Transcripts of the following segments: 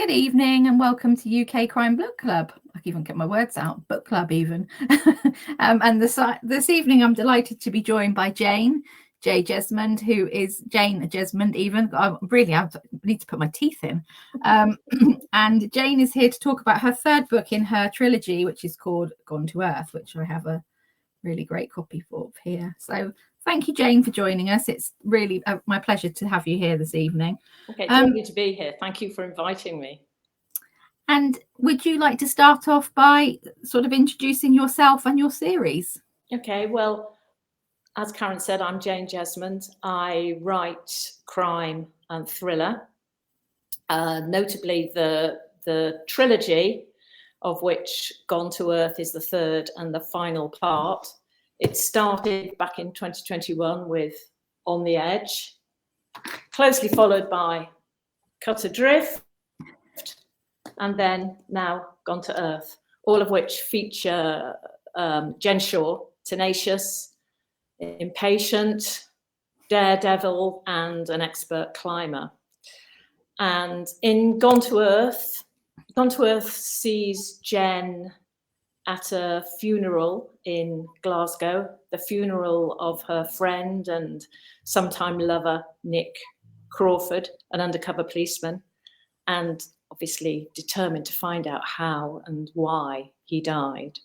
Good evening and welcome to UK Crime Book Club. I can even get my words out, book club even. And this evening I'm delighted to be joined by Jane Jesmond, who is Jane Jesmond even. I need to put my teeth in. And Jane is here to talk about her third book in her trilogy, which is called Gone to Earth, which I have a really great copy of here. So thank you, Jane, for joining us. It's really my pleasure to have you here this evening. Okay, it's lovely to be here. Thank you for inviting me. And would you like to start off by sort of introducing yourself and your series? Okay, well, as Karen said, I'm Jane Jesmond. I write crime and thriller, notably the trilogy, of which Gone to Earth is the third and the final part. It started back in 2021 with On the Edge, closely followed by Cut Adrift, and then now Gone to Earth, all of which feature Jen Shaw, tenacious, impatient, daredevil, and an expert climber. And in Gone to Earth sees Jen at a funeral in Glasgow, the funeral of her friend and sometime lover, Nick Crawford, an undercover policeman, and obviously determined to find out how and why he died.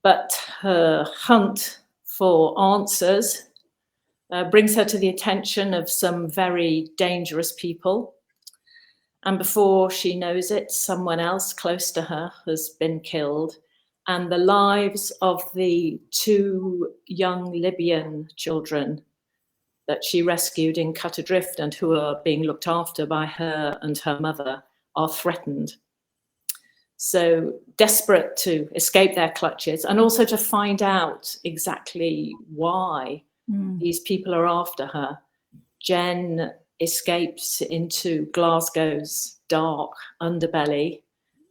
But her hunt for answers brings her to the attention of some very dangerous people. And before she knows it, someone else close to her has been killed. And the lives of the two young Libyan children that she rescued in Cut Adrift and who are being looked after by her and her mother are threatened. So desperate to escape their clutches and also to find out exactly why these people are after her, Jen escapes into Glasgow's dark underbelly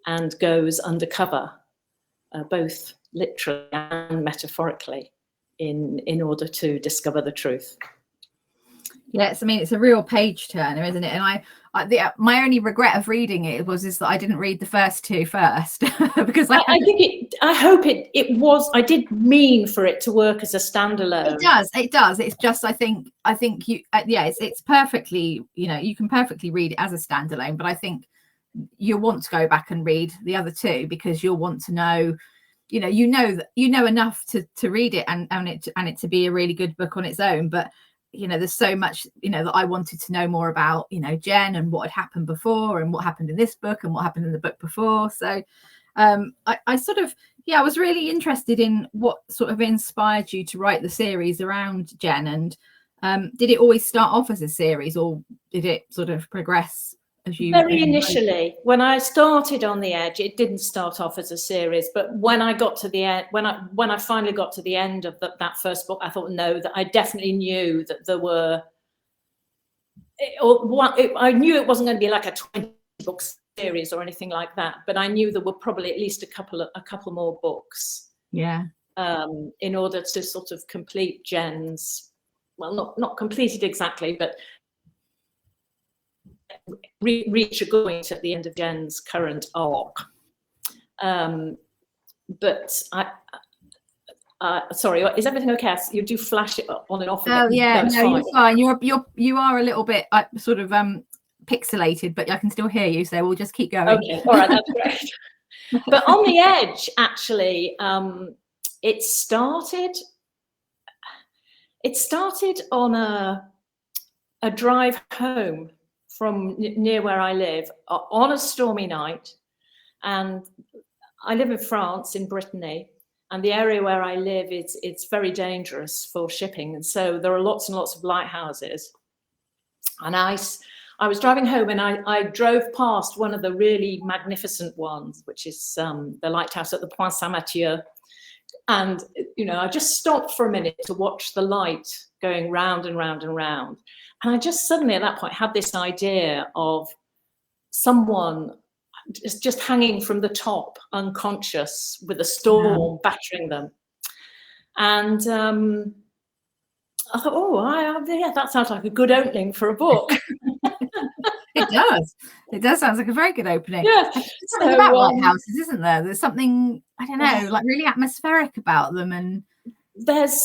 and goes undercover, both literally and metaphorically, in order to discover the truth. Yes, I mean, it's a real page turner, isn't it? And my only regret of reading it is that I didn't read the first two first because I did mean for it to work as a standalone. It does. It's just I think you it's perfectly, you can perfectly read it as a standalone, but I think you'll want to go back and read the other two because you'll want to know, enough to read it and it to be a really good book on its own. But there's so much, that I wanted to know more about, Jen and what had happened before and what happened in this book and what happened in the book before. So I sort of, I was really interested in what sort of inspired you to write the series around Jen. And did it always start off as a series or did it sort of progress as you? Very initially, when I started On the Edge, it didn't start off as a series. But when I got to the end, when I finally got to the end of that first book, I thought, no, that I definitely knew that there were. I knew it wasn't going to be like a 20-book series or anything like that, but I knew there were probably at least a couple more books. Yeah. In order to sort of complete Jen's, well, not completed exactly, but reach a point at the end of Jen's current arc. But sorry, is everything okay? You do flash it on and off. Oh yeah, no, you're fine. You are a little bit sort of pixelated, but I can still hear you, so we'll just keep going. Okay, all right, that's great. But On the Edge, actually, it started on a drive home from near where I live on a stormy night. And I live in France, in Brittany, and the area where I live, it's very dangerous for shipping. And so there are lots and lots of lighthouses. And I was driving home and I drove past one of the really magnificent ones, which is the lighthouse at the Point Saint-Mathieu. And, I just stopped for a minute to watch the light going round and round and round. And I just suddenly at that point had this idea of someone just hanging from the top, unconscious, with a storm battering them. And I thought, yeah, that sounds like a good opening for a book. It does. It does. Sounds like a very good opening. Yeah. There's something about lighthouses, isn't there? There's something, I don't know, like really atmospheric about them. And there's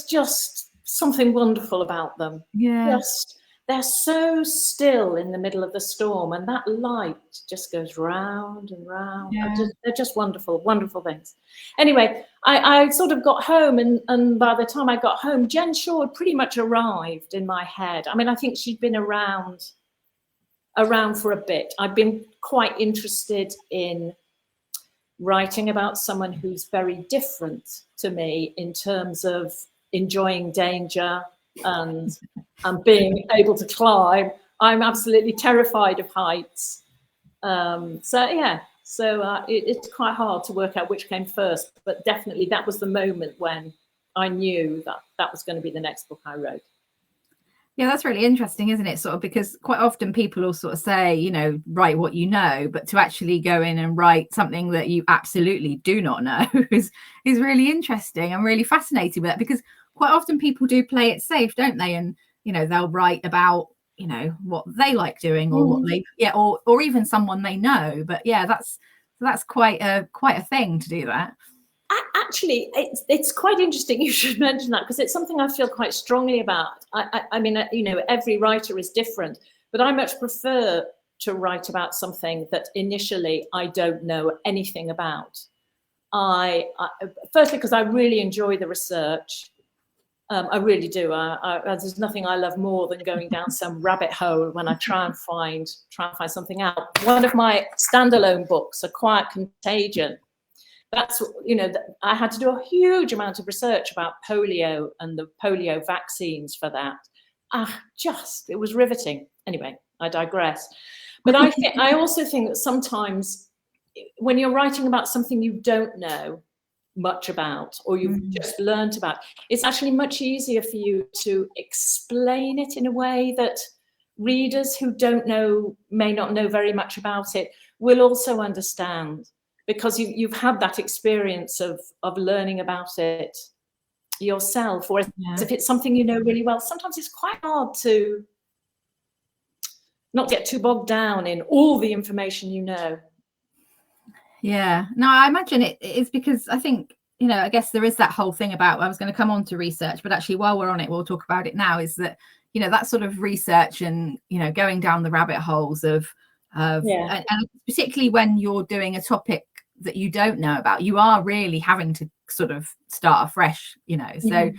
just something wonderful about them. Yeah. They're so still in the middle of the storm, and that light just goes round and round. Yeah. They're just wonderful, wonderful things. Anyway, I sort of got home, and by the time I got home, Jen Shaw had pretty much arrived in my head. I mean, I think she'd been around for a bit. I've been quite interested in writing about someone who's very different to me in terms of enjoying danger and being able to climb. I'm absolutely terrified of heights. It's quite hard to work out which came first, but definitely that was the moment when I knew that was going to be the next book I wrote. Yeah, that's really interesting, isn't it? Sort of, because quite often people will sort of say, you know, write what you know, but to actually go in and write something that you absolutely do not know is really interesting. I'm really fascinated with that, because quite often people do play it safe, don't they? And, you know, they'll write about, you know, what they like doing, or what they, or even someone they know. But yeah, that's quite a thing to do that. Actually, it's quite interesting you should mention that, because it's something I feel quite strongly about. I mean, you know, every writer is different, but I much prefer to write about something that initially I don't know anything about. Firstly, because I really enjoy the research. I really do. There's nothing I love more than going down some rabbit hole when I try and find something out. One of my standalone books, A Quiet Contagion, that's, you know, I had to do a huge amount of research about polio and the polio vaccines for that. It was riveting. Anyway, I digress. But I also think that sometimes when you're writing about something you don't know much about, or you've just learned about, it's actually much easier for you to explain it in a way that readers who may not know very much about it will also understand, because you've had that experience of learning about it yourself. Or if it's something you know really well, sometimes it's quite hard to not get too bogged down in all the information you know. Yeah, no, I imagine it is, because I think, you know, I guess there is that whole thing about, I was going to come on to research, but actually while we're on it, we'll talk about it now, is that, you know, that sort of research and, you know, going down the rabbit holes of and particularly when you're doing a topic that you don't know about, you are really having to sort of start afresh, you know. So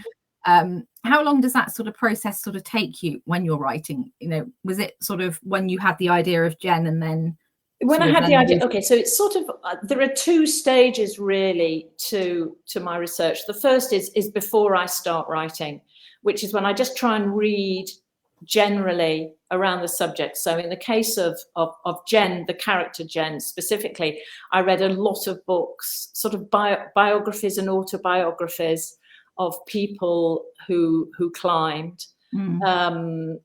how long does that sort of process sort of take you when you're writing? You know, was it sort of when you had the idea of Jen, and then when I had the idea, okay, so it's sort of, there are two stages really to my research. The first is before I start writing, which is when I just try and read generally around the subject. So in the case of Jen, the character Jen specifically, I read a lot of books, sort of biographies and autobiographies of people who climbed, and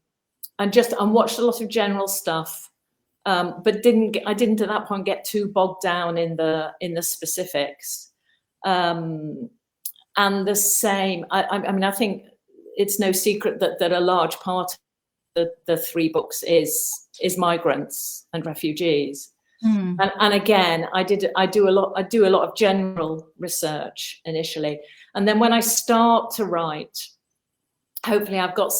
watched a lot of general stuff. But I didn't at that point get too bogged down in the specifics. And the same, I mean, I think it's no secret that a large part of the three books is migrants and refugees. And again, I do a lot of general research initially, and then when I start to write, hopefully I've got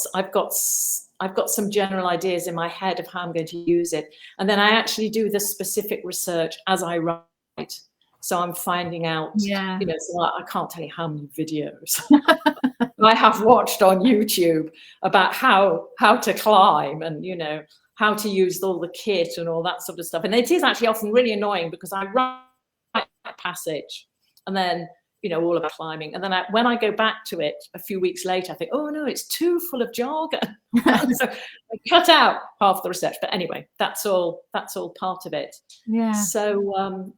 some general ideas in my head of how I'm going to use it. And then I actually do the specific research as I write. So I'm finding out, you know, so I can't tell you how many videos I have watched on YouTube about how to climb, and, you know, how to use all the kit and all that sort of stuff. And it is actually often really annoying, because I write a passage and then, you know, all about climbing, and then when I go back to it a few weeks later, I think, oh no, it's too full of jargon. So I cut out half the research. But anyway, that's all part of it. Yeah. So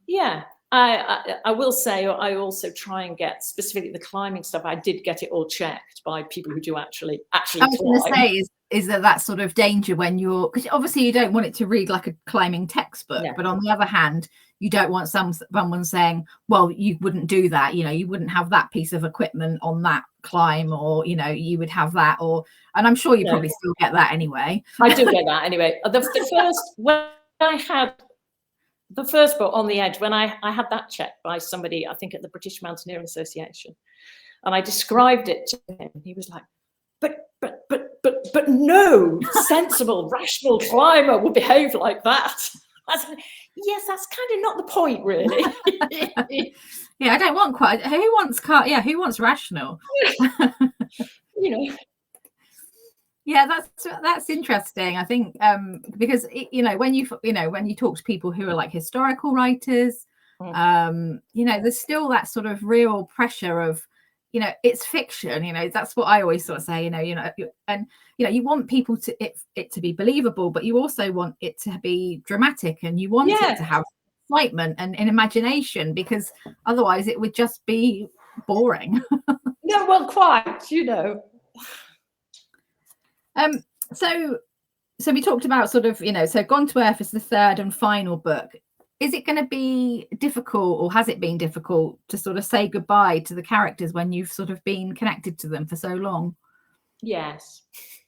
I will say, I also try and get specifically the climbing stuff. I did get it all checked by people who do actually I was going to say is that sort of danger when you're, because obviously you don't want it to read like a climbing textbook, but on the other hand, you don't want someone saying, well, you wouldn't do that, you know, you wouldn't have that piece of equipment on that climb, or you know, you would have that, or, and I'm sure you probably still get that anyway. I do get that anyway. The first, when I had the first book, On the Edge, when I had that checked by somebody, I think at the British Mountaineering Association, and I described it to him, he was like, but no sensible, rational climber would behave like that. I said, yes, that's kind of not the point, really. Yeah, I don't want who wants rational? You know. Yeah, that's interesting. I think because you know, when you talk to people who are like historical writers, you know, there's still that sort of real pressure of, you know, it's fiction. You know, that's what I always sort of say. You know, and you know, you want people to it to be believable, but you also want it to be dramatic, and you want it to have excitement and imagination, because otherwise it would just be boring. No, well, quite. You know. So we talked about sort of, you know, so Gone to Earth is the third and final book. Is it going to be difficult, or has it been difficult to sort of say goodbye to the characters when you've sort of been connected to them for so long? Yes.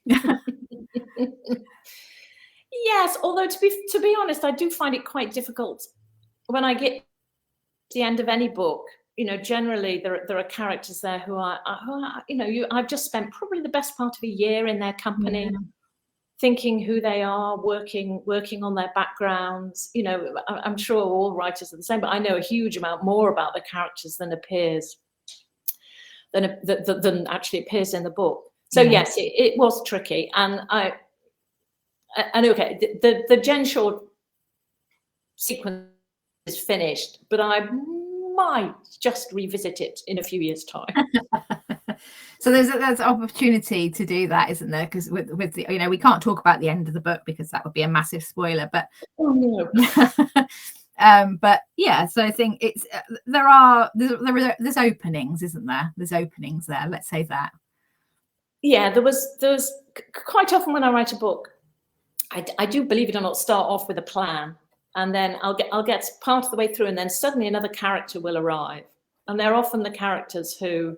Yes, although to be honest, I do find it quite difficult when I get to the end of any book. You know, generally there are characters there who are you know, I've just spent probably the best part of a year in their company, thinking who they are, working on their backgrounds. You know, I'm sure all writers are the same, but I know a huge amount more about the characters than actually appears in the book. So yes, it was tricky, and okay, the Jen Shaw sequence is finished, but I might just revisit it in a few years' time. So there's opportunity to do that, isn't there? Because with the, you know, we can't talk about the end of the book because that would be a massive spoiler. But but yeah, so I think it's there's openings, isn't there? There's openings there. Let's say that. Yeah, there was quite often when I write a book, I do, believe it or not, start off with a plan. And then I'll get part of the way through, and then suddenly another character will arrive. And they're often the characters who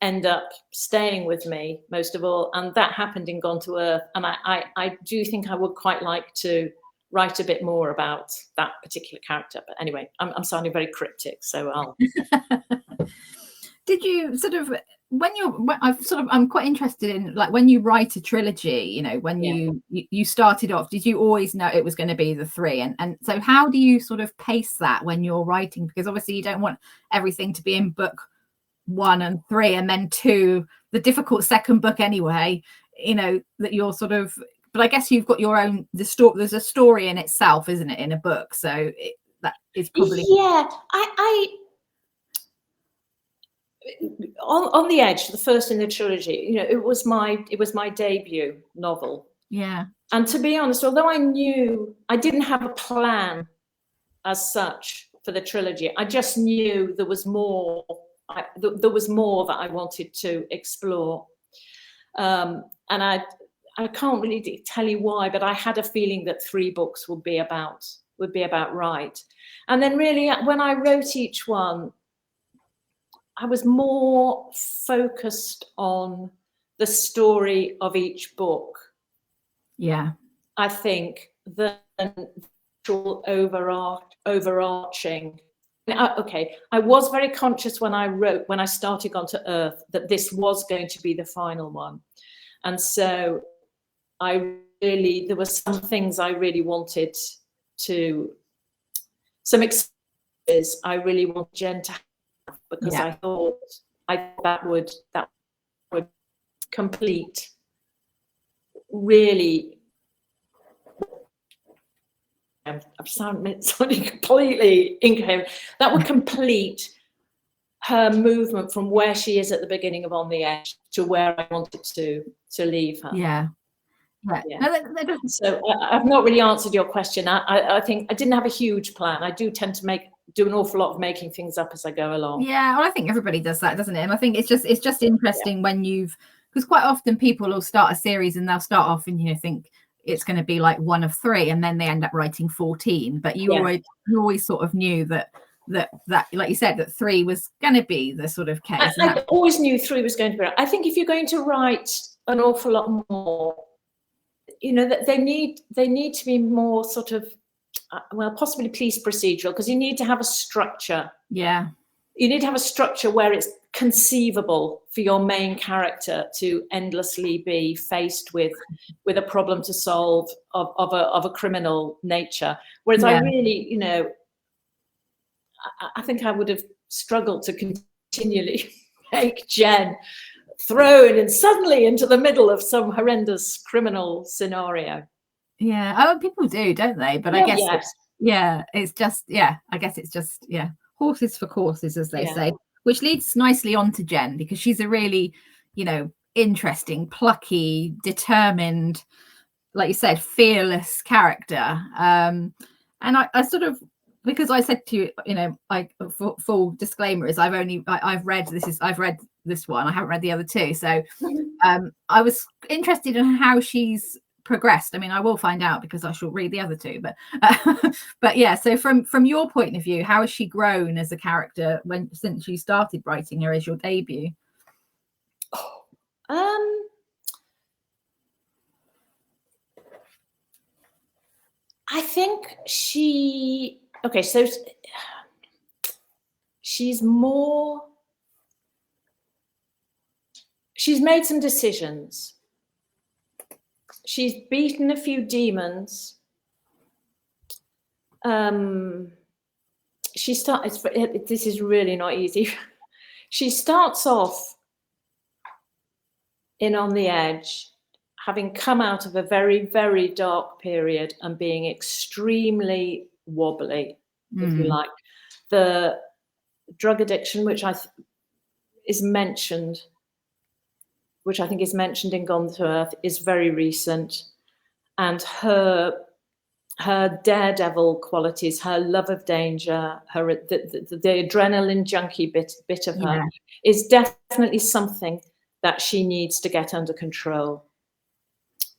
end up staying with me most of all. And that happened in Gone to Earth. And I do think I would quite like to write a bit more about that particular character. But anyway, I'm sounding very cryptic, so I'll. Did you sort of, I'm quite interested in, like, when you write a trilogy, you know, when you started off, did you always know it was going to be the three? And so how do you sort of pace that when you're writing? Because obviously you don't want everything to be in book 1 and 3 and then 2, the difficult second book anyway, you know, that you're sort of, but I guess you've got your own, there's a story in itself, isn't it, in a book? So that is probably. Yeah, On the Edge, the first in the trilogy, you know, it was my debut novel. Yeah. And to be honest, although I knew I didn't have a plan as such for the trilogy, I just knew there was more. There was more that I wanted to explore, and I can't really tell you why, but I had a feeling that 3 books would be about right. And then really, when I wrote each one, I was more focused on the story of each book. Yeah, I think, than overarching. Okay, I was very conscious when I started Gone to Earth that this was going to be the final one, and so there were some things I really wanted to, some experiences I really wanted Jen to have, because I thought that would complete, really. I'm sounding completely incoherent. That would complete her movement from where she is at the beginning of On the Edge to where I wanted to leave her. Yeah. So I've not really answered your question. I think I didn't have a huge plan. I do tend to make do an awful lot of making things up as I go along. Yeah, well, I think everybody does that, doesn't it? And I think it's just interesting when because quite often people will start a series and they'll start off and think it's going to be like one of 3, and then they end up writing 14. But you always sort of knew that like you said, that 3 was going to be the sort of case. I always knew 3 was going to be. I think if you're going to write an awful lot more, that they need to be more sort of possibly police procedural, because you need to have a structure. Yeah. You need to have a structure where it's conceivable for your main character to endlessly be faced with a problem to solve of a criminal nature. Whereas I really, I think I would have struggled to continually make Jen thrown and suddenly into the middle of some horrendous criminal scenario. Yeah. Oh, people do, don't they? But I guess it's just I guess it's just horses for courses, as they say, which leads nicely on to Jen, because she's a really, interesting, plucky, determined, like you said, fearless character. And I sort of, because I said to you, full disclaimer is I've read this one. I haven't read the other 2. So I was interested in how she's progressed. I mean, I will find out because I shall read the other 2, but yeah, so from your point of view, how has she grown as a character since you started writing her as your debut? I think she's made some decisions. She's beaten a few demons. This is really not easy. She starts off in On the Edge, having come out of a very, very dark period and being extremely wobbly, if you like. The drug addiction, which I think is mentioned in Gone to Earth, is very recent, and her daredevil qualities, her love of danger, the adrenaline junkie bit of her is definitely something that she needs to get under control.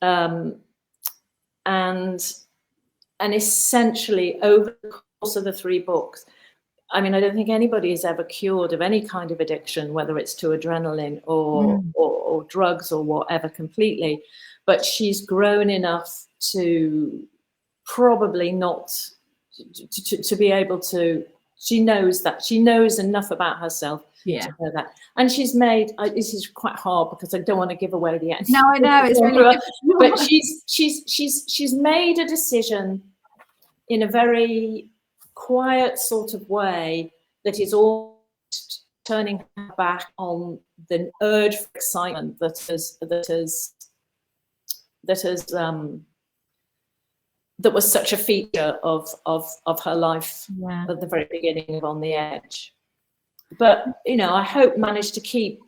And essentially, over the course of the 3 books, I mean, I don't think anybody is ever cured of any kind of addiction, whether it's to adrenaline or drugs or whatever, completely. But she's grown enough to probably not to be able to. She knows enough about herself to know that. And she's made. This is quite hard because I don't want to give away the end. No, I know it's really. But she's made a decision in a very quiet sort of way that is almost turning her back on the urge for excitement that was such a feature of her life at the very beginning of On the Edge. But I hope managed to keep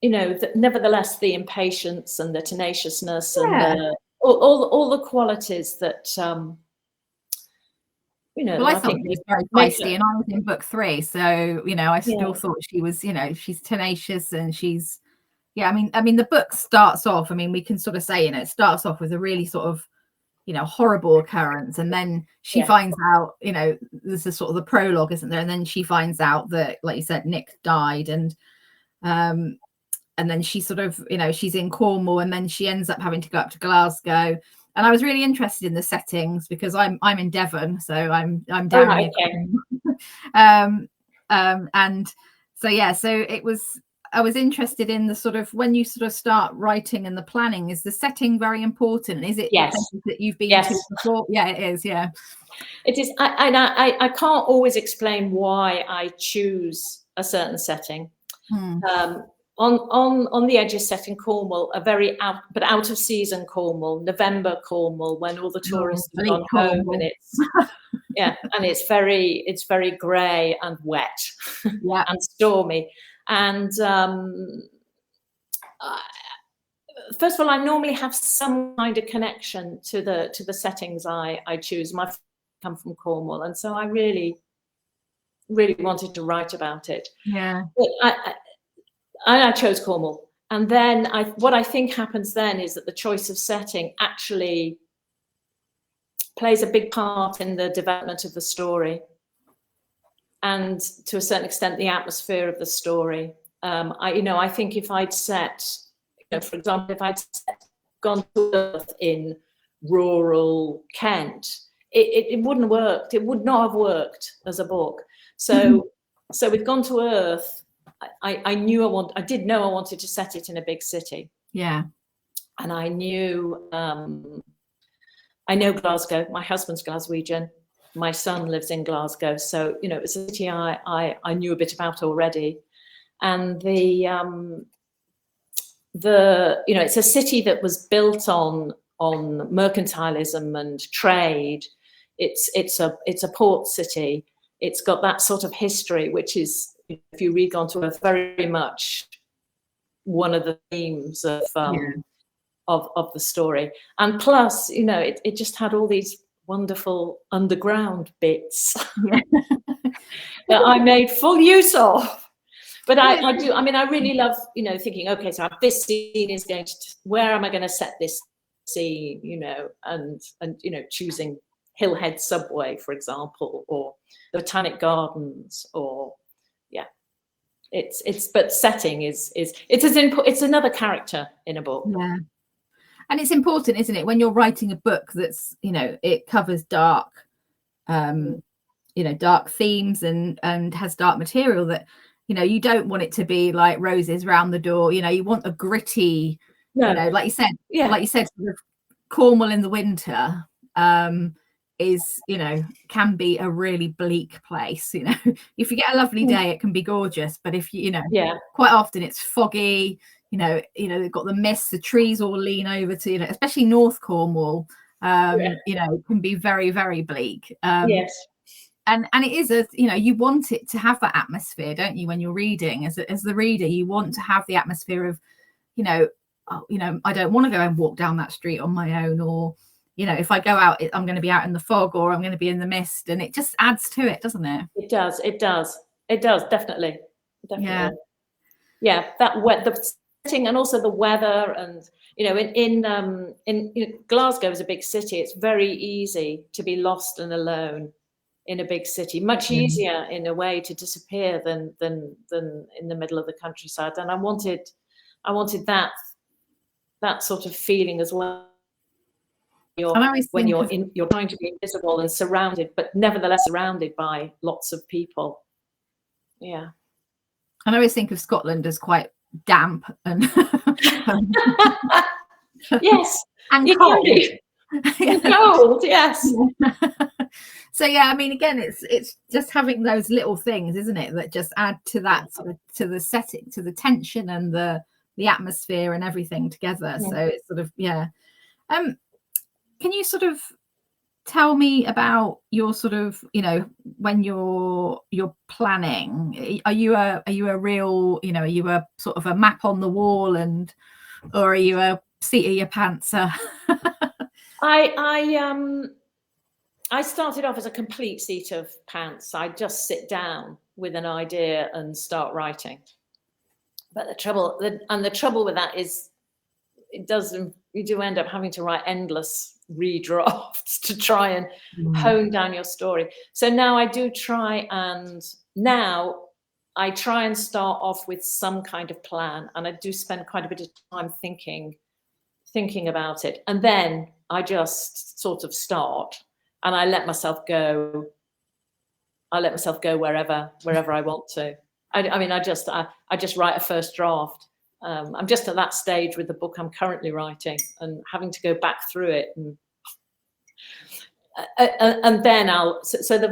nevertheless the impatience and the tenaciousness and all the qualities that well, I thought she was very feisty, and I was in book 3, so I still thought she was, she's tenacious, and she's, I mean, the book starts off. I mean, we can sort of say, it starts off with a really sort of, horrible occurrence, and then she finds out, this is sort of the prologue, isn't there? And then she finds out that, like you said, Nick died, and then she sort of, she's in Cornwall, and then she ends up having to go up to Glasgow. And I was really interested in the settings because I'm in Devon, so I'm down here. And so it was. I was interested in the sort of, when you sort of start writing and the planning, is the setting very important? Is it places that you've been to before? Yeah, it is. Yeah, it is. I can't always explain why I choose a certain setting. On the Edge is set in Cornwall, a very out of season Cornwall, November Cornwall, when all the tourists have gone home, and it's and it's very grey and wet and stormy. And first of all, I normally have some kind of connection to the settings I choose. My come from Cornwall, and so I really wanted to write about it. Yeah. But I chose Cornwall, and then what I think happens then is that the choice of setting actually plays a big part in the development of the story, and to a certain extent the atmosphere of the story. I think if I'd set, for example, if I'd gone to Earth in rural Kent, it wouldn't have worked. It would not have worked as a book. So with Gone to Earth, I did know I wanted to set it in a big city. Yeah. And I know Glasgow. My husband's Glaswegian. My son lives in Glasgow, so it was a city I knew a bit about already. And it's a city that was built on mercantilism and trade. It's a port city. It's got that sort of history, which is, if you read Gone to Earth, very much one of the themes of the story. And plus, it just had all these wonderful underground bits that I made full use of. But I really love, thinking, okay, so this scene is going to, where am I going to set this scene, and choosing Hillhead Subway, for example, or the Botanic Gardens, or but setting it's another character in a book. Yeah. And it's important, isn't it, when you're writing a book that's, it covers dark, dark themes and has dark material, that, you don't want it to be like roses round the door. You want a gritty, like you said, sort of Cornwall in the winter is, can be a really bleak place. If you get a lovely day, it can be gorgeous. But if quite often it's foggy. They've got the mist, the trees all lean over to, especially North Cornwall, can be very, very bleak. Yes. And it is you want it to have that atmosphere, don't you? When you're reading, as the reader, you want to have the atmosphere of, I don't want to go and walk down that street on my own, or, if I go out, I'm going to be out in the fog, or I'm going to be in the mist, and it just adds to it, doesn't it? It does, definitely. Yeah. The setting, and also the weather, and in Glasgow is a big city. It's very easy to be lost and alone in a big city. Much easier in a way to disappear than in the middle of the countryside. And I wanted that sort of feeling as well. You're trying to be invisible and surrounded, but nevertheless surrounded by lots of people. Yeah. I always think of Scotland as quite damp and yes, and cold. Cold, yes. So again, it's just having those little things, isn't it, that just add to that to the setting, to the tension and the atmosphere and everything together. So it's sort of can you sort of tell me about your sort of, when you're planning, are you a real, are you a sort of a map on the wall, or are you a seat of your pantser? I started off as a complete seat of pants. I just sit down with an idea and start writing. But the trouble with that is you do end up having to write endless redrafts to try and hone down your story. So now I try and start off with some kind of plan, and I do spend quite a bit of time thinking about it, and then I just sort of start, and I let myself go wherever I want to. I just write a first draft. I'm just at that stage with the book I'm currently writing, and having to go back through it, and then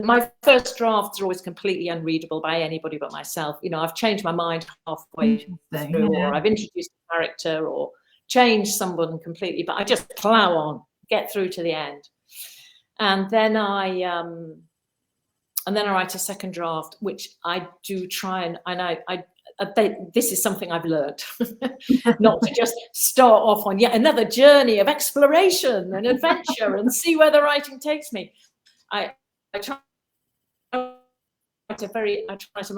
my first drafts are always completely unreadable by anybody but myself. I've changed my mind halfway through, or I've introduced a character or changed someone completely, but I just plow on, get through to the end, and then I write a second draft, which I do try this is something I've learned, not to just start off on yet another journey of exploration and adventure and see where the writing takes me. try to make a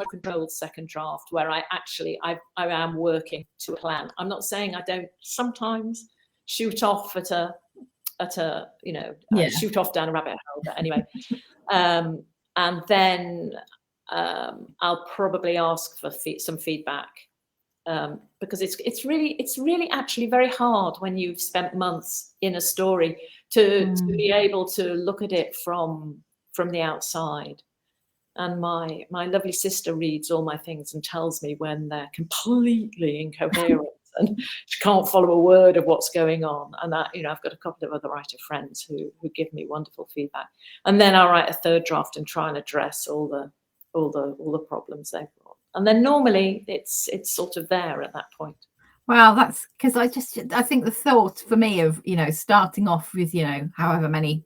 controlled second draft where I am working to a plan. I'm not saying I don't sometimes shoot off at a shoot off down a rabbit hole, but anyway. And then I'll probably ask for some feedback, because it's really actually very hard when you've spent months in a story to be able to look at it from the outside. And my lovely sister reads all my things and tells me when they're completely incoherent and she can't follow a word of what's going on. And that, I've got a couple of other writer friends who give me wonderful feedback. And then I'll write a third draft and try and address all the problems they've got. And then normally it's sort of there at that point. Well, that's because I think the thought for me of, starting off with, however many,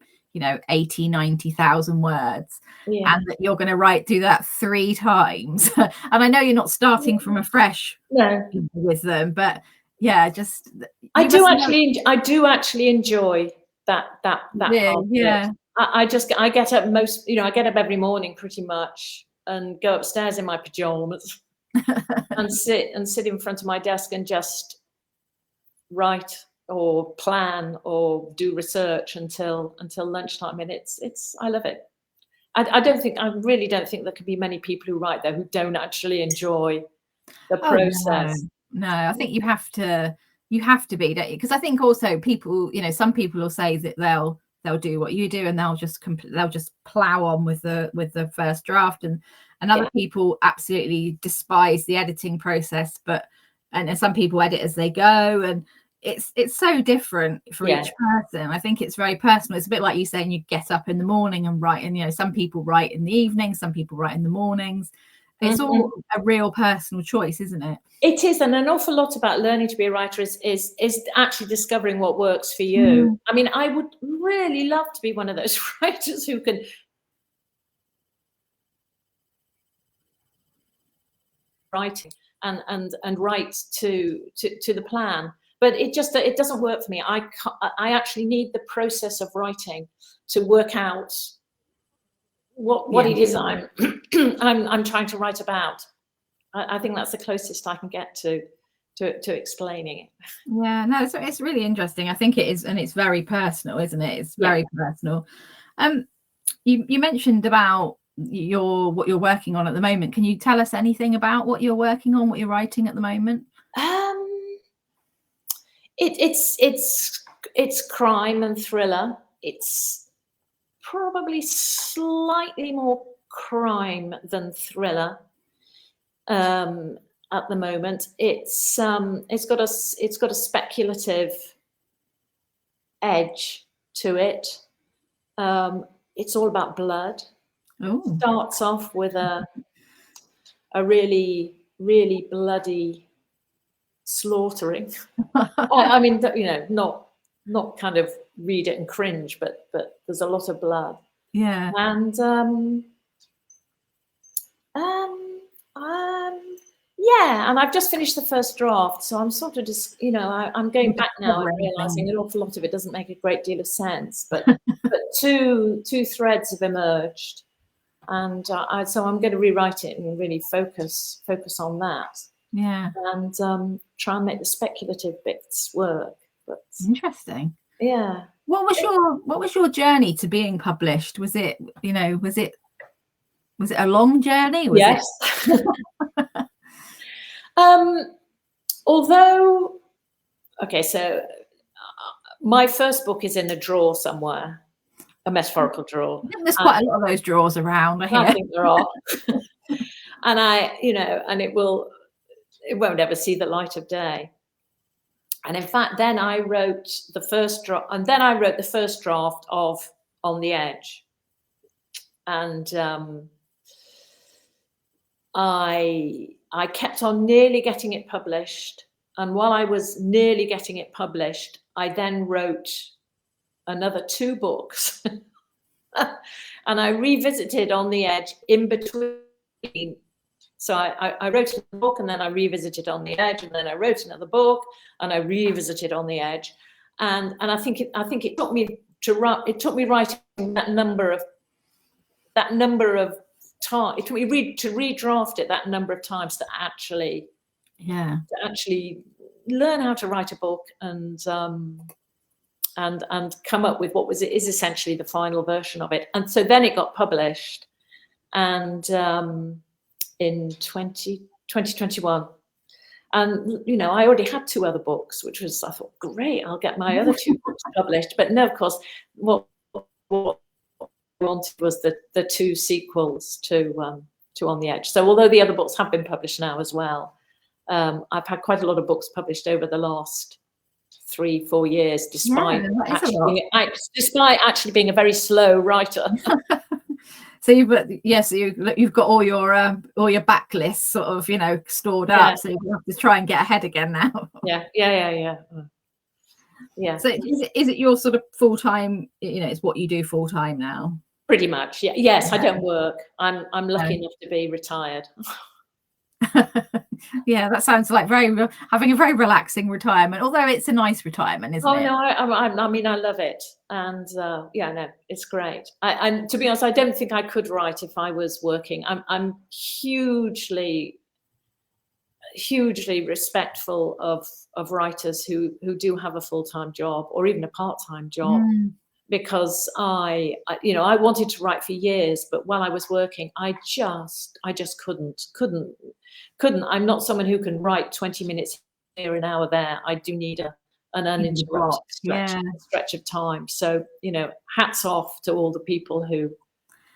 80, 90,000 words, and that you're going to do that 3 times. And I know you're not starting from afresh with them, but I do actually enjoy that part of it. I get up I get up every morning pretty much and go upstairs in my pajamas and sit in front of my desk and just write or plan or do research until lunchtime, and I love it. I really don't think there could be many people who write there who don't actually enjoy the process. No, I think you have to be, don't you? Because I think also people, some people will say that they'll do what you do and they'll just plow on with the first draft, and other people absolutely despise the editing process, and some people edit as they go, and it's so different for each person. I think it's very personal. It's a bit like you saying you get up in the morning and write, and some people write in the evening, some people write in the mornings. It's all a real personal choice, isn't it? It is, and an awful lot about learning to be a writer is actually discovering what works for you. I mean, I would really love to be one of those writers who can writing and write to the plan. But it doesn't work for me. I actually need the process of writing to work out what it is I'm trying to write about. I think that's the closest I can get to explaining it. Yeah, no, it's really interesting. I think it is, and it's very personal, isn't it? It's very personal. You mentioned about what you're working on at the moment. Can you tell us anything about what you're working on, what you're writing at the moment? It's crime and thriller. It's probably slightly more crime than thriller at the moment. It's got a speculative edge to it. It's all about blood. Ooh. Starts off with a really, really bloody slaughtering. I mean, not kind of read it and cringe, but there's a lot of blood. Yeah. And and I've just finished the first draft, so I'm sort of just, I'm going back now and realizing an awful lot of it doesn't make a great deal of sense, but two threads have emerged, and so I'm going to rewrite it and really focus on that. Yeah. And try and make the speculative bits work. But interesting. Yeah. What was your journey to being published? Was it a long journey? Yes. Although, okay, so my first book is in a drawer somewhere, a metaphorical drawer. There's quite a lot of those drawers around. I think there are. And and it won't ever see the light of day. And in fact, then I wrote the first draft, of On the Edge. And I kept on nearly getting it published. And while I was nearly getting it published, I then wrote another 2 books. And I revisited On the Edge in between. So I wrote a book, and then I revisited On the Edge, and then I wrote another book, and I revisited On the Edge, and I think it took me writing that number of that number of time, to redraft it that number of times to actually learn how to write a book and come up with what is essentially the final version of it. And so then it got published, and in 2021. And, you know, I already had 2 other books, which was, I thought, great, I'll get my other 2 books published. But no, of course, what I wanted was the 2 sequels to On the Edge. So although the other books have been published now as well, I've had quite a lot of books published over the last 3-4 years, despite actually being a very slow writer. So you've got all your backlists sort of, you know, stored up. So you have to try and get ahead again now. Yeah. So is it your sort of full-time, you know, it's what you do full-time now? Pretty much, yeah. Yes, I don't work. I'm lucky enough to be retired. Yeah, that sounds like having a very relaxing retirement, although it's a nice retirement, isn't it? No, I mean, I love it. And no, it's great. And to be honest, I don't think I could write if I was working. I'm hugely respectful of writers who do have a full-time job or even a part-time job. Because I wanted to write for years, but while I was working, I just couldn't. I'm not someone who can write 20 minutes here, an hour there. I do need an uninterrupted stretch of time. So, you know, hats off to all the people who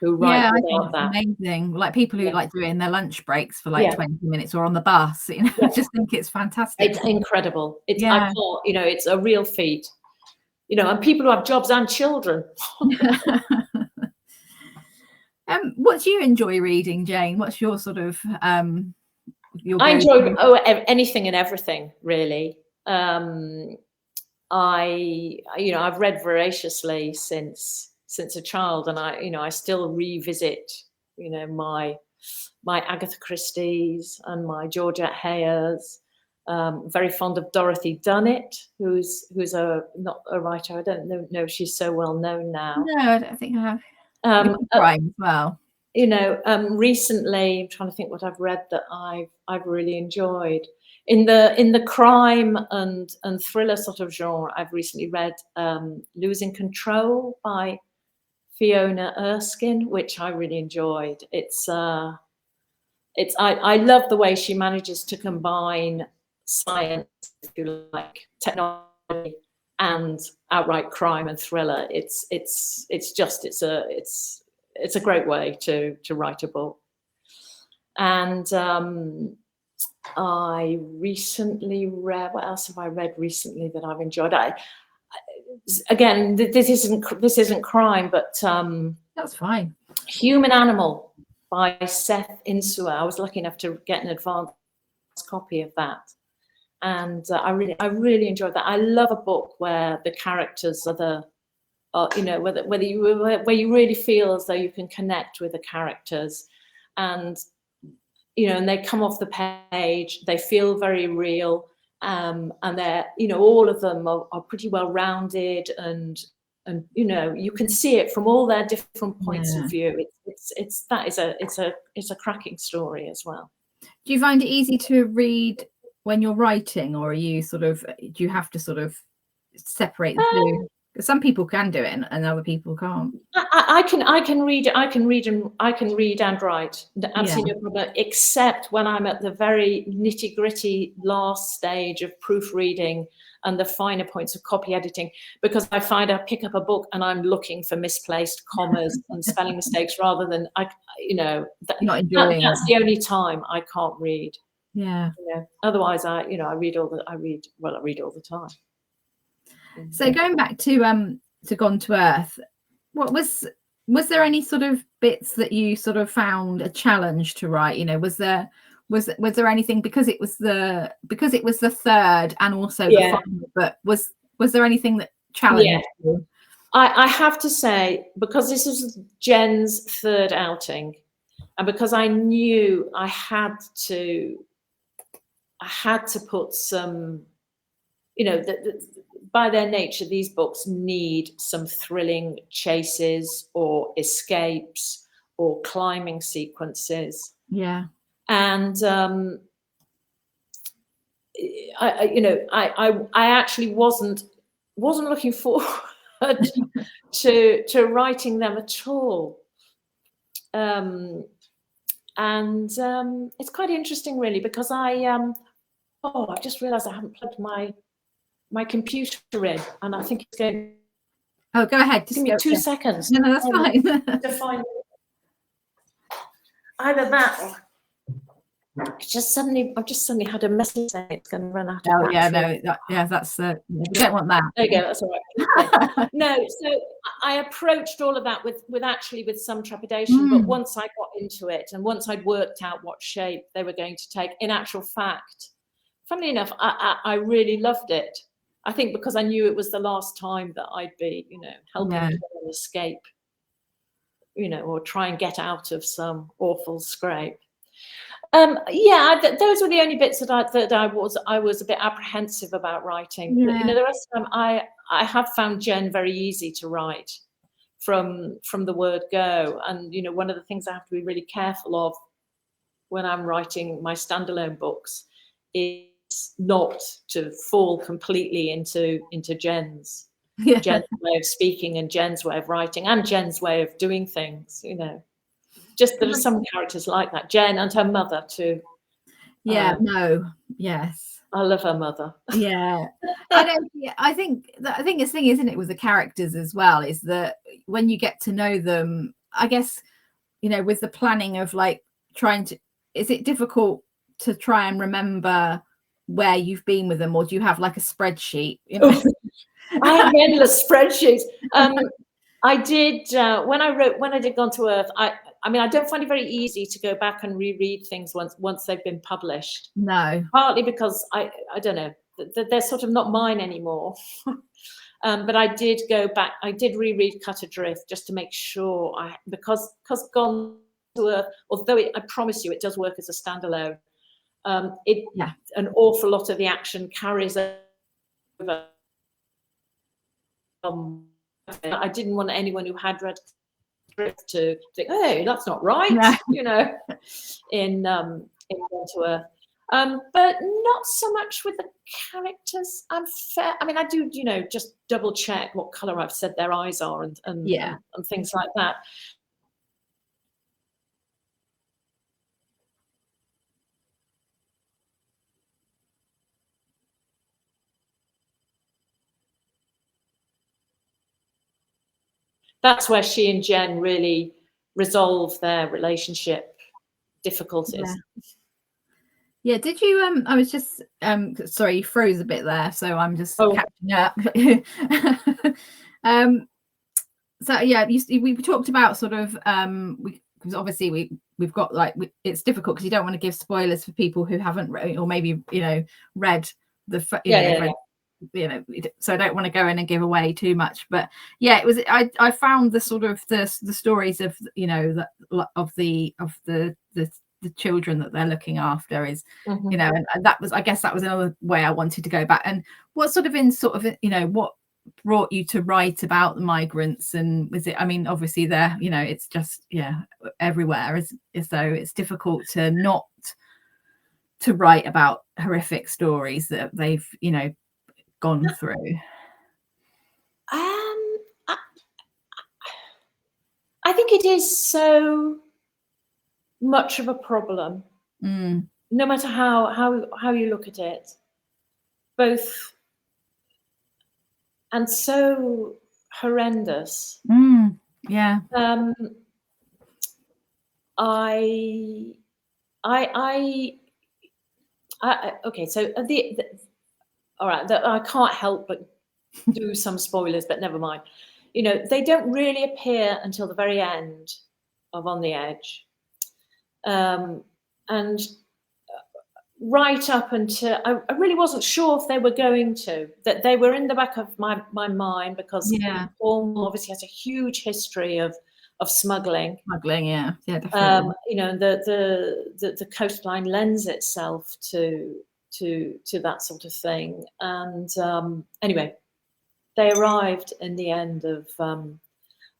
write without that. Amazing. Like people who like doing their lunch breaks for like 20 minutes or on the bus. You know, I just think it's fantastic. It's incredible. I thought, you know, it's a real feat. You know, and people who have jobs and children. What do you enjoy reading, Jane? What's your sort of I enjoy anything and everything, really. I've read voraciously since a child, and I still revisit, you know, my Agatha Christie's and my Georgette Heyers. Very fond of Dorothy Dunnett, who's not a writer. I don't know if she's so well known now. No, I don't think I have. Crime as well. You know, recently I'm trying to think what I've read that I've really enjoyed in the crime and thriller sort of genre. I've recently read Losing Control by Fiona Erskine, which I really enjoyed. I love the way she manages to combine science, if you like, technology, and outright crime and thriller. It's a great way to write a book. And I recently read, what else have I read recently that I've enjoyed? Again, this isn't crime, but that's fine. Human Animal by Seth Insua. I was lucky enough to get an advance copy of that. And I really enjoyed that. I love a book where the characters are you know, where you really feel as though you can connect with the characters, and you know, and they come off the page, they feel very real, and they're, you know, all of them are pretty well rounded, and you know, you can see it from all their different points of view. It's a cracking story as well. Do you find it easy to read when you're writing, or do you have to sort of separate the two? Because some people can do it and other people can't. I can read and write. Absolutely no problem. Except when I'm at the very nitty-gritty last stage of proofreading and the finer points of copy editing, because I find I pick up a book and I'm looking for misplaced commas and spelling mistakes rather than not enjoying that's the only time I can't read. Yeah. Otherwise, I read all the time. So going back to Gone to Earth, what was there any sort of bits that you sort of found a challenge to write? You know, was there anything, because it was the third and also the final, but was there anything that challenged you? I have to say, because this was Jen's third outing, and because I knew I had to put some, you know, by their nature, these books need some thrilling chases or escapes or climbing sequences. Yeah. And I actually wasn't looking forward to writing them at all. It's quite interesting, really, because I've just realised I haven't plugged my computer in, and I think it's going. Oh, go ahead. Just give me 2 seconds. No, that's fine. To find either that or I've just suddenly had a message saying it's going to run out of battery. Yeah, no, that's you don't want that. There you go, that's all right. No, so I approached all of that with some trepidation, but once I got into it and once I'd worked out what shape they were going to take, in actual fact, funnily enough, I really loved it. I think because I knew it was the last time that I'd be, helping people escape, or try and get out of some awful scrape. Those were the only bits that I was a bit apprehensive about writing. Yeah. But, the rest of the time, I have found Jen very easy to write from the word go. And one of the things I have to be really careful of when I'm writing my standalone books is not to fall completely into Jen's way of speaking and Jen's way of writing and Jen's way of doing things. Just there are some characters like that. Jen and her mother too. Yes. I love her mother. Yeah. I think this thing, isn't it, with the characters as well, is that when you get to know them, I guess, with the planning of like is it difficult to try and remember where you've been with them, or do you have like a spreadsheet? I have endless spreadsheets. I did when I did Gone to Earth. I don't find it very easy to go back and reread things once they've been published. No. Partly because I don't know, they're sort of not mine anymore. But I did go back. I did reread Cut Adrift just to make sure because Gone to Earth, although I promise you it does work as a standalone. An awful lot of the action carries over. I didn't want anyone who had read to think, hey, that's not right, in Gone to Earth. But not so much with the characters. I do, just double check what colour I've said their eyes are and things like that. That's where she and Jen really resolve their relationship difficulties. Yeah. Did you? I was just sorry, you froze a bit there, so I'm just catching up. So we talked about sort of because obviously we've got it's difficult because you don't want to give spoilers for people who haven't read or maybe read the so I don't want to go in and give away too much, but it was I found the sort of the stories of of the children that they're looking after is and that was, I guess that was another way I wanted to go back. And what sort of what brought you to write about the migrants, and was it, obviously they're it's just everywhere, so it's difficult to not to write about horrific stories that they've gone through. I think it is so much of a problem, no matter how you look at it, both, and so horrendous. Okay, so all right, I can't help but do some spoilers, but never mind. They don't really appear until the very end of On the Edge. And right up until, I really wasn't sure if they were going to, that they were in the back of my mind because Cornwall obviously has a huge history of smuggling. Definitely. The coastline lends itself to that sort of thing. And anyway, they arrived in the end of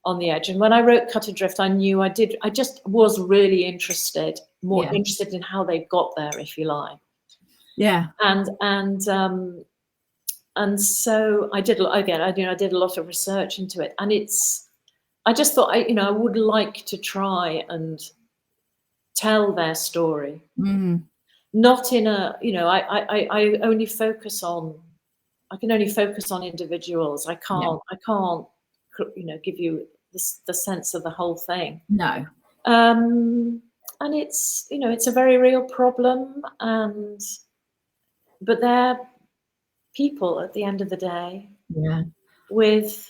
on the edge. And when I wrote Cut Adrift, I knew I just was really interested, more interested in how they got there, if you like. Yeah. And so I did a lot of research into it, and I just thought I would like to try and tell their story, not in a I only focus on individuals. I can't give you the sense of the whole thing. No. And it's it's a very real problem, but they're people at the end of the day. Yeah. With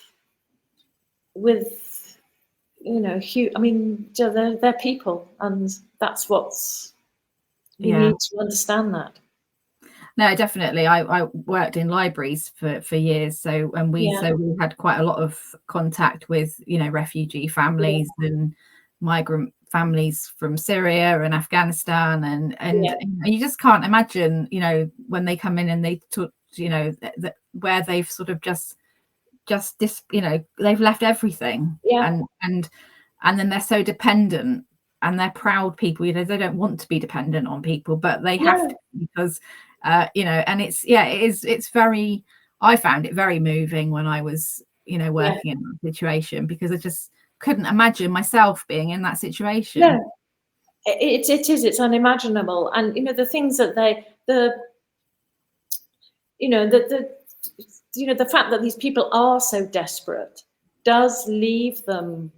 they're people, and that's what's you need to understand that. No, definitely. I worked in libraries for years, so we had quite a lot of contact with refugee families and migrant families from Syria and Afghanistan, and you just can't imagine when they come in and they talk, where they've sort of just they've left everything, and then they're so dependent, and they're proud people. They don't want to be dependent on people, but they have to, because and it's very, I found it very moving when I was working in that situation, because I just couldn't imagine myself being in that situation. It's unimaginable. And the things that the fact that these people are so desperate does leave them,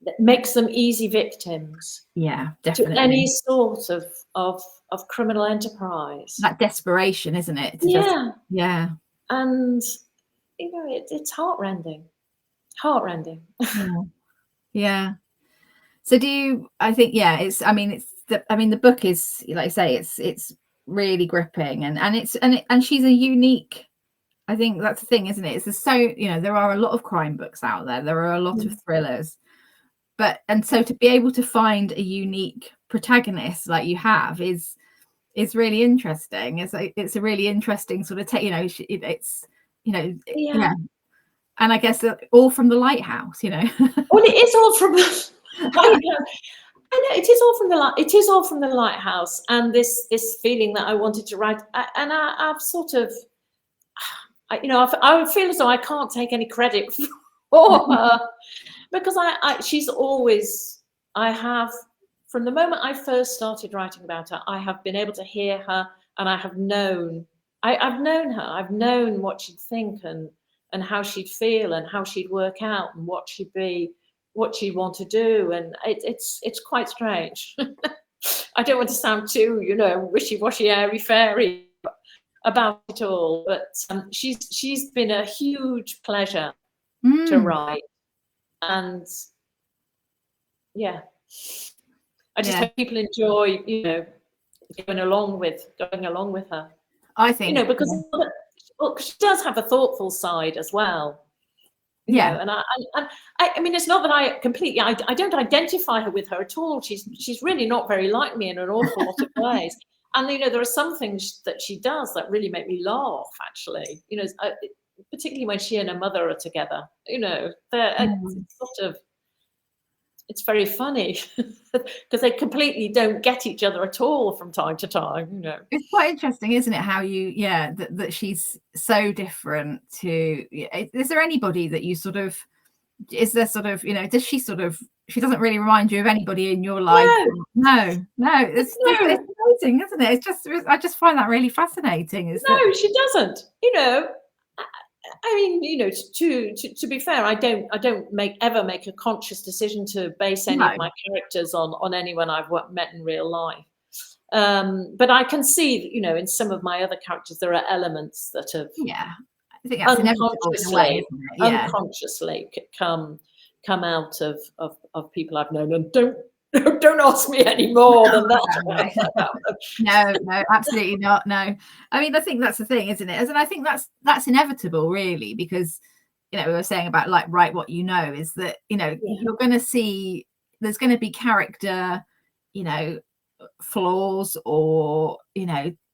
that makes them easy victims. Yeah, definitely. To any sort of criminal enterprise. That desperation, isn't it? And it's heartrending. Heartrending. Yeah. So the book is, like I say, it's really gripping, and she's a unique, I think that's the thing, isn't it? It's so there are a lot of crime books out there. There are a lot of thrillers, and so to be able to find a unique protagonist like you have is really interesting. It's a really interesting sort of and I guess all from the lighthouse. Well, it is all from the lighthouse. I know it is all from the lighthouse, and this feeling that I wanted to write, and I've sort of, I feel as though I can't take any credit for her, because she's always, I have, from the moment I first started writing about her, I have been able to hear her, and I've known her. I've known what she'd think, and how she'd feel, and how she'd work out, and what she'd want to do, and it's quite strange. I don't want to sound too wishy-washy, airy-fairy about it all, but she's been a huge pleasure to write, and I just hope people enjoy going along with her. I think because she does have a thoughtful side as well. And I mean, it's not that I don't identify with her at all. She's really not very like me in an awful lot of ways. And there are some things that she does that really make me laugh, actually. Particularly when she and her mother are together. It's very funny, because they completely don't get each other at all from time to time. It's quite interesting, isn't it, how that she's so different to. Is there anybody that you does she doesn't really remind you of anybody in your life? No, it's amazing, isn't it? I just find that really fascinating. She doesn't. I mean, to be fair, I don't ever make a conscious decision to base any of my characters on anyone I've met in real life. But I can see, in some of my other characters, there are elements that have I think that's unconsciously come out of people I've known. And don't ask me any more than that. No, absolutely not. No, I mean, I think that's the thing, isn't it? And I think that's inevitable, really, because we were saying about write what you know, is that you're going to see there's going to be character flaws, or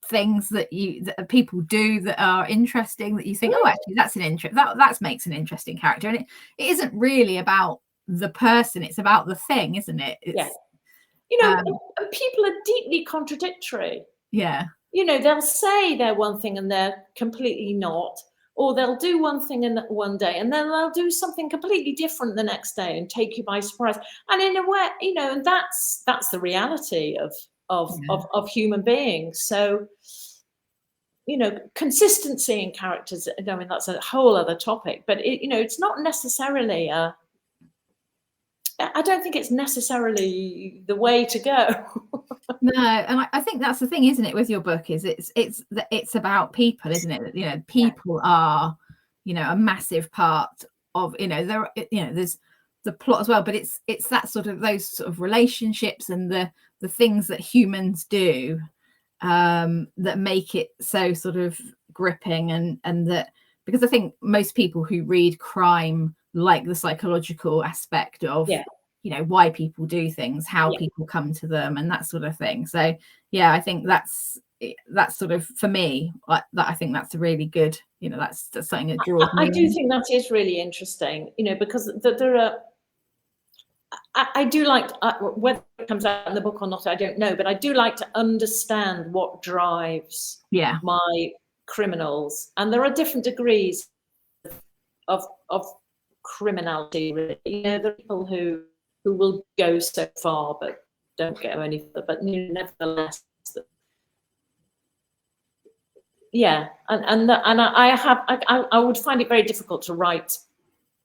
things that people do that are interesting, that you think, oh, actually that's that makes an interesting character. And it isn't really about the person, it's about the thing, isn't it? Yeah. You know, and people are deeply contradictory. Yeah. You know, they'll say they're one thing and they're completely not, or they'll do one thing in one day and then they'll do something completely different the next day and take you by surprise. And in a way, you know, and that's the reality of human beings. So, you know, consistency in characters, I mean, that's a whole other topic, but you know, it's not necessarily I don't think it's necessarily the way to go. No, and I think that's the thing, isn't it, with your book, is it's about people, isn't it? You know, people are, you know, a massive part of, you know, there's the plot as well, but it's that sort of, those sort of relationships and the things that humans do that make it so sort of gripping, and that, because I think most people who read crime like the psychological aspect of you know, why people do things, how people come to them, and that sort of thing. So I think that's sort of, for me, that I think that's a really good, you know, that's something that draws me. I do think that is really interesting, you know, because there are, I do like, whether it comes out in the book or not, I don't know, but I do like to understand what drives my criminals, and there are different degrees of criminality, really. You know, there are people who will go so far but don't go any further, but nevertheless, and I would find it very difficult to write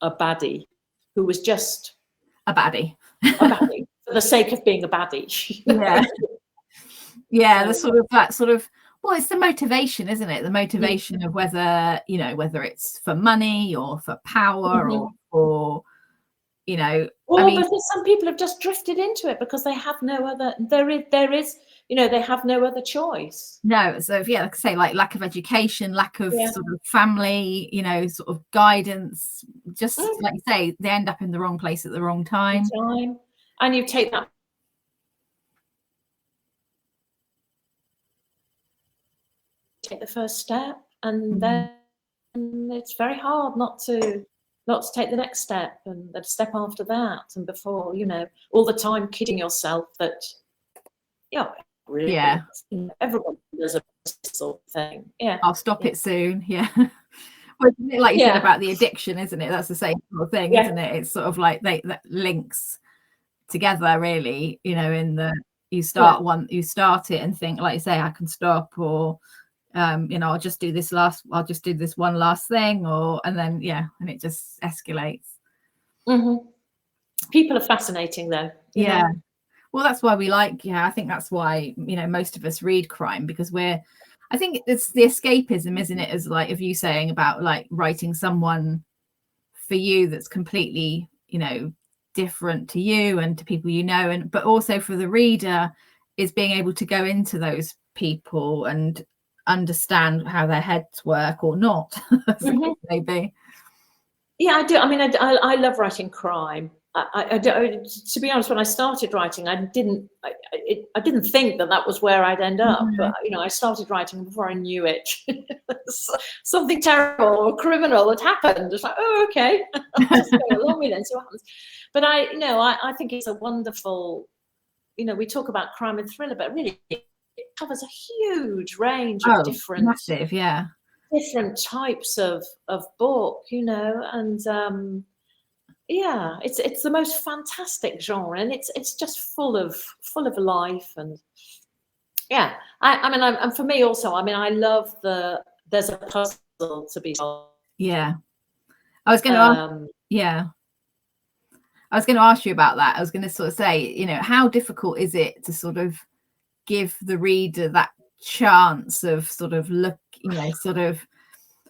a baddie who was just a baddie for the sake of being a baddie. The sort of, that sort of, well, it's the motivation, isn't it? The motivation of whether, you know, whether it's for money or for power or you know, well, I mean, but some people have just drifted into it because they have no other, there is, you know, they have no other choice. No, so like I say, like lack of education, lack of sort of family, you know, sort of guidance, just like you say, they end up in the wrong place at the wrong time. And you take the first step, and then it's very hard not to take the next step, and the step after that, and before, you know, all the time kidding yourself that, really, everybody does a sort of thing. I'll stop it soon. Well, like you said about the addiction, isn't it? That's the same sort of thing, isn't it? It's sort of like that links together, really, you know, in the, you start it and think, like you say, I can stop, or you know, I'll just do this one last thing, and then and it just escalates. People are fascinating, though. Well, that's why we like, I think that's why, you know, most of us read crime, because I think it's the escapism, isn't it, as like of you saying about like writing someone for you that's completely, you know, different to you and to people you know, but also for the reader is being able to go into those people and understand how their heads work or not. Maybe. I do. I mean, I love writing crime. To be honest, when I started writing, I didn't think that was where I'd end up. But you know, I started writing before I knew it. Something terrible or criminal had happened. It's like, oh, okay, just go along with it and see what happens. But I think it's a wonderful. You know, we talk about crime and thriller, but really it covers a huge range of different, massive, different types of book. You know, and it's the most fantastic genre, and it's just full of life, and I mean, and for me also, I mean, I love there's a puzzle to be solved. I was going to I was going to ask you about that. I was going to sort of say, you know, how difficult is it to sort of give the reader that chance of sort of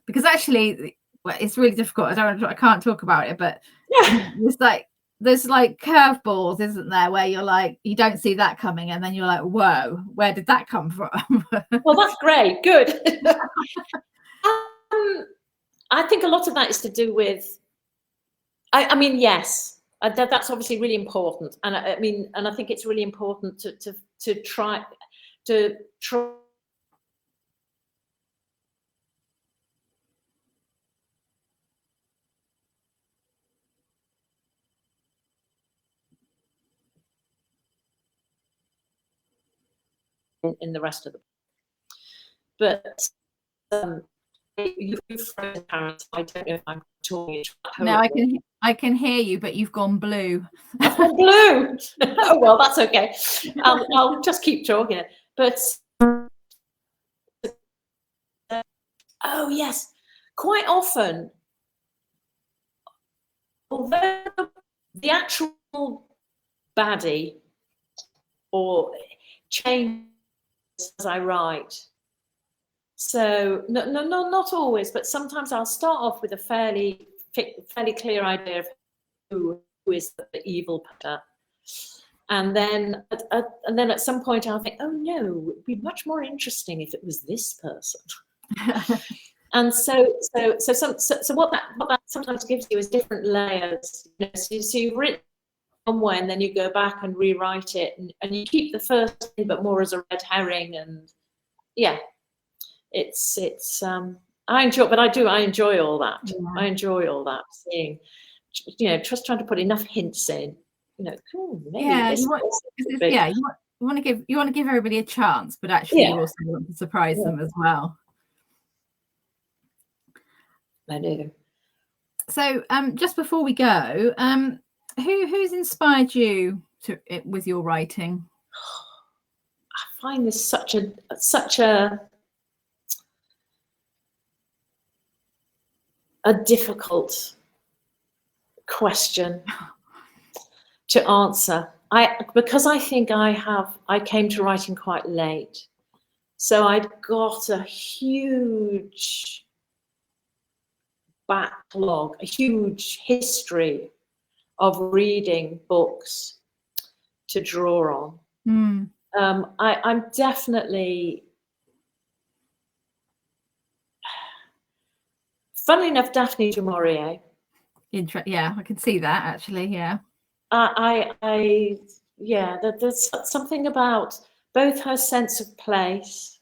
because actually, well, it's really difficult. I can't talk about it, but there's like curveballs, isn't there, where you're like, you don't see that coming, and then you're like, whoa, where did that come from? Well, that's great. Good. I think a lot of that is to do with, I mean, yes, that's obviously really important, and I mean, and I think it's really important to try in the rest of the book. But you've frozen, Karen, so I don't know if I'm talking. No, I can hear you, but you've gone blue. I've gone blue. Oh well, that's okay. I'll just keep talking. But oh yes, quite often, although the actual baddie or changes as I write. So no, not always, but sometimes I'll start off with a fairly clear idea of who is the evil putter, and then at some point I'll think, oh no, it'd be much more interesting if it was this person. And so what that sometimes gives you is different layers. You know, so you've written one way, and then you go back and rewrite it, and you keep the first thing, but more as a red herring. And yeah. It's I enjoy all that. Yeah. I enjoy all that, seeing, you know, just trying to put enough hints in, you know. Maybe yeah, you want to give everybody a chance, but actually you also want to surprise them as well. I do. So just before we go, who's inspired you with your writing? I find this such a difficult question to answer. Because I think I came to writing quite late. So I'd got a huge backlog, a huge history of reading books to draw on. I'm definitely, funnily enough, Daphne du Maurier. Yeah, I can see that actually. Yeah. There's something about both her sense of place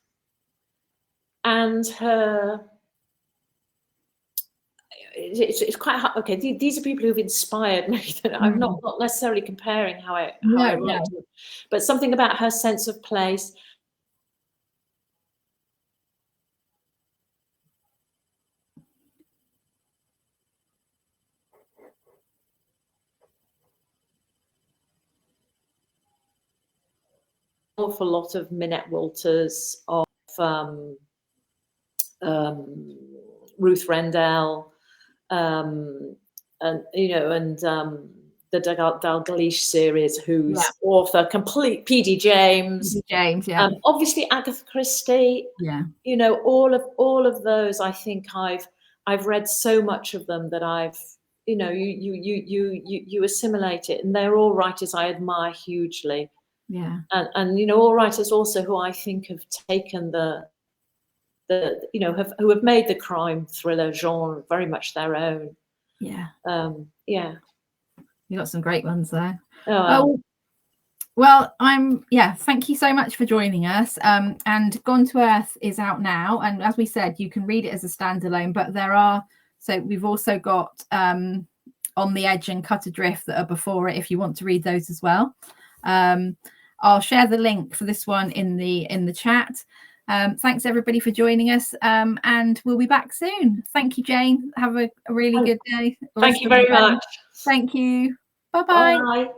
and her. It's quite hard. Okay, these are people who've inspired me. I'm not necessarily comparing how I write, but something about her sense of place. Awful lot of Minette Walters, of Ruth Rendell, and the Dalgleish series, whose author, complete P.D. James, obviously Agatha Christie, you know, all of those. I think I've read so much of them that I've, you know, you assimilate it, and they're all writers I admire hugely. Yeah, and you know, all writers also who I think have taken the you know, who have made the crime thriller genre very much their own. Yeah. You got some great ones there. Oh, well, thank you so much for joining us. And Gone to Earth is out now, and as we said, you can read it as a standalone, but we've also got On the Edge and Cut Adrift that are before it if you want to read those as well. I'll share the link for this one in the chat. Thanks everybody for joining us, and we'll be back soon. Thank you, Jane. Have a really good day. Thank you very much. Thank you. Bye-bye. Bye.